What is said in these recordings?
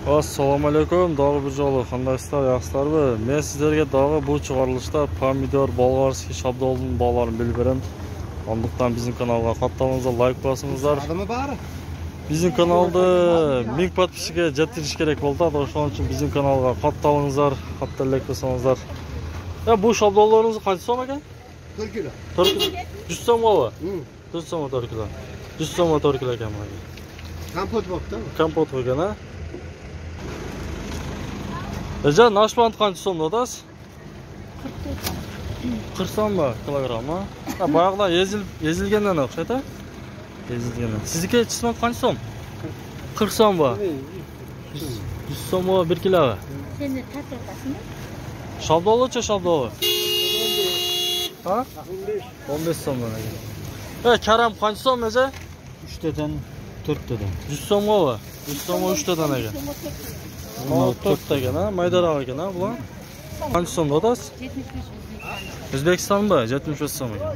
Assalomu alaykum, dog'i Birjoli, qandaysizlar, yaxshilarmi? Men sizlarga dog'i bu chiqarilishda pomidor bolg'arskiy shabdolning bog'larini bilib beraman. Ondan bizim kanalga qattiqingizlar, like bosingizlar. Adamı bari. Bizim kanalda 1000 podpischiga yetirish kerak bo'ldi. Shuning uchun bizim kanalga qattiqingizlar, qattiq like bosingizlar. Ya bu shabdollarimiz qancha so'm ekan? 40 kilo. 40 kilo. 100 so'mmi? 100 so'm 4 kilo. 100 so'm 4 kilo ekan mana. Kompot bo'pti. Kompot qo'ygan ha. Eja, nashpant qancha so'mda odasiz? 40 so'mmi kilogramm ha? Ha, boyaqdan ezilgandan o'xshaydi. Ezilgandan. Sizniki chismoq qancha so'm? 40 so'mmi? 100 so'mmi 1 kilo. Seni tartibasini? Shabdolchi shabdoli. Ha? 15 so'mdan ekan. Karam qancha so'm eja? 3 tadan 4 tadan. 100 so'mmi? 100 so'm 3 tadan ekan. 4 tadan ha, maydaroq ekan ha bular. Qancha so'mda odasiz? 75 O'zbekistonmi? 75 so'm ekan.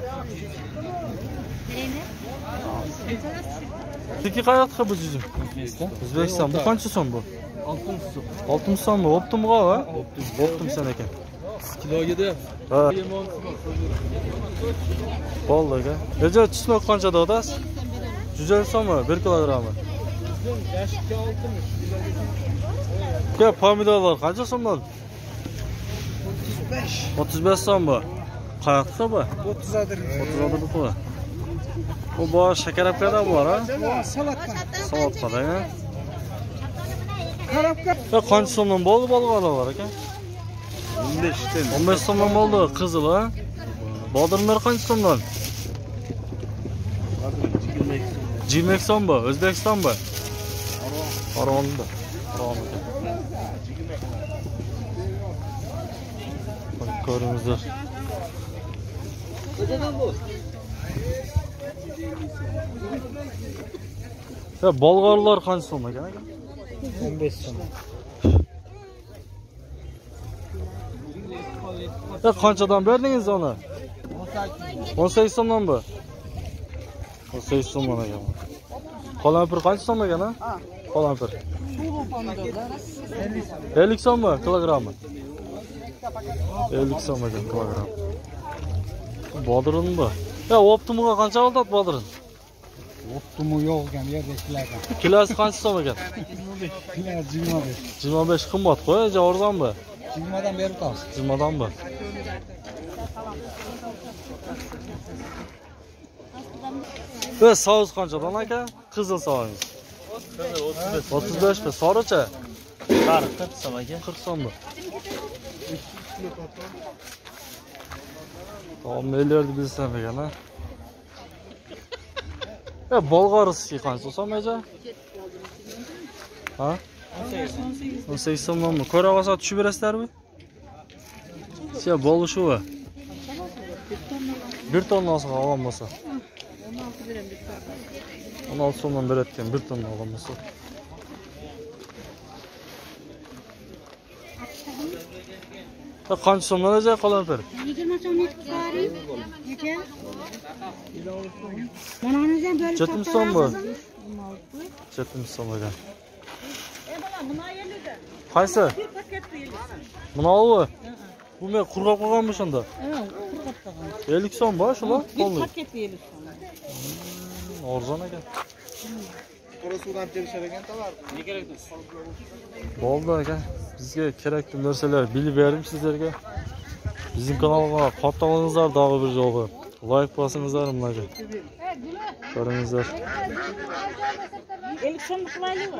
Sizniki qayoqqa bu jizim? O'zbekiston. Bu qancha so'm bu? 60 so'm. 60 so'mmi? Optimmi ha? Optim sen ekan. Kiloga deyapsiz. Ha. Bo'ldi aka. Eja chismoq qanchada odasiz? 150 so'mmi? 1 kilogrammi? Yashikka 60. Ke pomidorlar qancha so'mdan? 35 so'mmi? Qayoqda bu? 30 adir. 30 adir bu. Bu bosh shakarapkada bor ha? Salatka. Salatkada ha? Karapka. Qancha so'mdan bo'ldi bolg'orlar aka? 15 dan. 15 so'mdan bo'ldi, qizil ha? Bodirlar qancha so'mdan? 20 so'mmi? O'zbekistonmi? Farg'onada. Farg'onada. Ko'ringizlar. Bolg'orlar qancha so'm ekan aka? 15 so'm. Qanchadan berdingiz uni? 18 so'mdan bu. 18 so'mdan ekan. Qolampir qancha so'm ekan ha? Qolampir. 50 so'mmi kilogrammi? 50 so'm ekan kilogramm. Bodirin bu. Optimga qancha oldi bodirin? Optimu yo'q ekan, yerda ishlagan. Kilosi qancha so'm ekan? 25. 25 qimmat qo'y, arzonmi? 20 dan berib turasiz. 20 danmi? So'z qanchadan aka? Qizil so'zingiz. 35 mi? Soricha? Sariq 40 so'm aka. 40 so'mmi? Tamam, nelerdi bilsem ekan ha. Bolg'arskiy qancha so'm aka? Ha? 18 so'mmi? Ko'ra olsa tushib berasizlarmi? Siz bo'lishuvi. 1 tonna olsa olgan bo'lsa. 16 so'mdan berayotgan 1 tonna olgan bo'lsa. Qancha so'mdan eja qolampir? 20 so'mlik chiqaring. Necha? Manani ham bo'lib 70 so'mmi? 70 so'm ekan. Qaysi? Bunavi? Bu men qurg'ab qo'yganmi shunda? Qurg'ab qo'ygan. 50 so'm bor shular? Bir paket 50 so'm. Arzon ekan. Qora suvdan terishar ekan tovar. Ne kerak do'st? Bo'ldi aka. Bizga kerakli narsalar bilib berdim sizlarga. Bizim kanalga qattiqingizlar dog'i Birjoli. Like bosingizlar bunaqa. Ko'ringizlar. 50 so'm qilaylik.